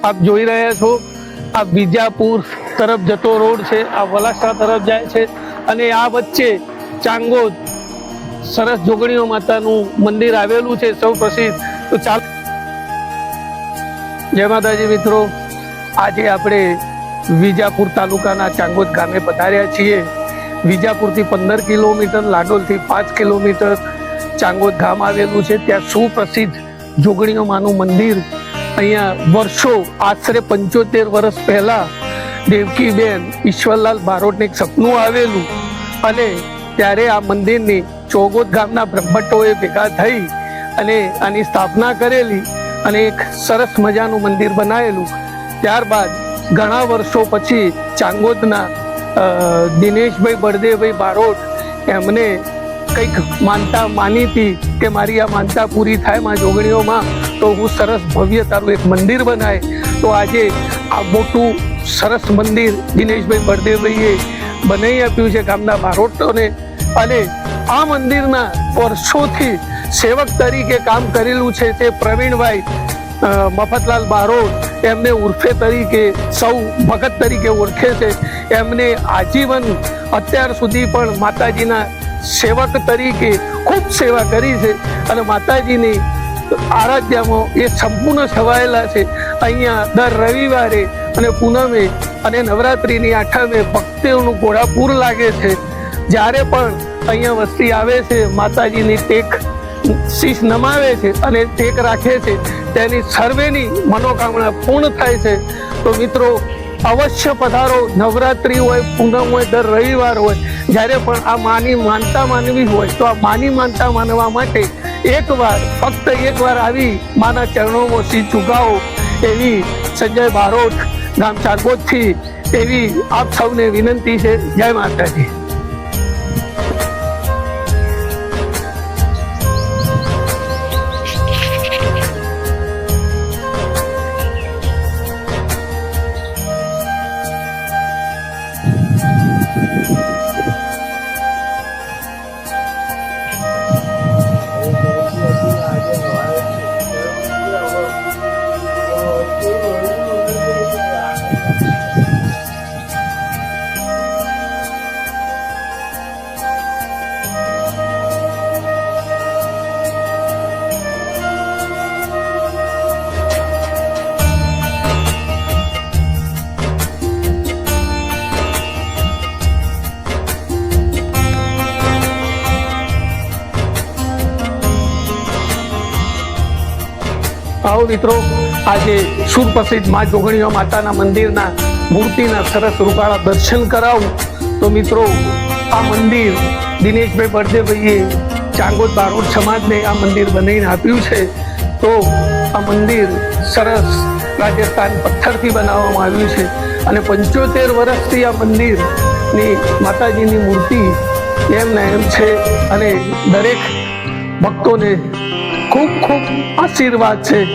આપ જોઈ રહ્યા છો આ વિજાપુર તરફ જતો રોડ છે, આ વલાસા તરફ જાય છે અને આ વચ્ચે ચાંગોદ સરસ જોગણીઓ માતાનું મંદિર આવેલું છે સૌ પ્રસિદ્ધ। તો ચાલો, જય માતાજી મિત્રો, આજે આપણે વિજાપુર તાલુકાના ચાંગોદ ગામે પધાર્યા છીએ। વિજાપુરથી 15 કિલોમીટર, લાડોલથી 5 કિલોમીટર ચાંગોદ ગામ આવેલું છે। ત્યાં સુપ્રસિદ્ધ જોગણીઓ માનું મંદિર, અહીંયા વર્ષો આશરે 75 વર્ષ પહેલા દેવકીબેન ઈશ્વરલાલ બારોટને એક સપનું આવેલું અને ત્યારે આ મંદિરની ચોગોદ ગામના બ્રહ્મટોએ ભેગા થઈ અને આની સ્થાપના કરેલી અને એક સરસ મજાનું મંદિર બનાવેલું। ત્યારબાદ ઘણા વર્ષો પછી ચાંગોદના દિનેશભાઈ બળદેવભાઈ બારોટ એમને કંઈક માનતા માની હતી કે મારી આ માનતા પૂરી થાય માં જોગણીઓમાં, તો હું સરસ ભવ્ય તારું એક મંદિર બનાય। તો આજે આ મોટું સરસ મંદિર દિનેશભાઈ બળદેવભાઈએ બનાવી આપ્યું છે ગામના બારોટોને અને આ મંદિરના વર્ષોથી સેવક તરીકે કામ કરેલું છે તે પ્રવીણભાઈ મફતલાલ બારોટ એમને ઉર્ફે તરીકે સૌ ભગત તરીકે ઓળખે છે। એમને આજીવન અત્યાર સુધી પણ માતાજીના સેવક તરીકે ખૂબ સેવા કરી છે અને માતાજીની આરાધ્યામાં એ સંપૂર્ણ છવાયેલા છે। અહીંયા દર રવિવારે અને પૂનમે અને નવરાત્રિની આઠમે ભક્તોનું ઘોડાપૂર લાગે છે। જ્યારે પણ અહીંયા વસ્તી આવે છે, માતાજીની ટેક શીશ નમાવે છે અને ટેક રાખે છે, તેની સર્વેની મનોકામના પૂર્ણ થાય છે। તો મિત્રો અવશ્ય પધારો, નવરાત્રિ હોય, પૂનમ હોય, દર રવિવાર હોય, જ્યારે પણ આ માની માનતા માનવી હોય તો આ માની માનતા માનવા માટે એકવાર, ફક્ત એકવાર આવી માના ચરણોમાં શીશ ઝુકાવો એવી સંજય બારોટ ગામ ચાંગોદથી એવી આપ સૌને વિનંતી છે। જય માતાજી। આવો મિત્રો, આજે સુપ્રસિદ્ધ મા જોગણીઓ માતાના મંદિરના મૂર્તિના સરસ રૂપાળા દર્શન કરાવું। તો મિત્રો, આ મંદિર દિનેશભાઈ બળદેવભાઈએ ચાંગોદ બારોટ સમાજને આ મંદિર બનાવીને આપ્યું છે। તો આ મંદિર સરસ રાજસ્થાન પથ્થરથી બનાવવામાં આવ્યું છે અને 75 વર્ષથી આ મંદિરની માતાજીની મૂર્તિ એમને એમ છે અને દરેક ભક્તોને ખૂબ ખૂબ આશીર્વાદ છે।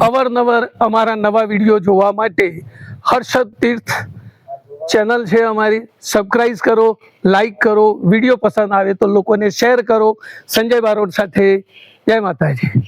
અવારનવાર અમારા નવા વિડીયો જોવા માટે હર્ષદ તીર્થ ચેનલ છે અમારી, સબસ્ક્રાઇબ કરો, લાઈક કરો, વિડીયો પસંદ આવે તો લોકોને શેર કરો। સંજય બારોટ સાથે, જય માતાજી।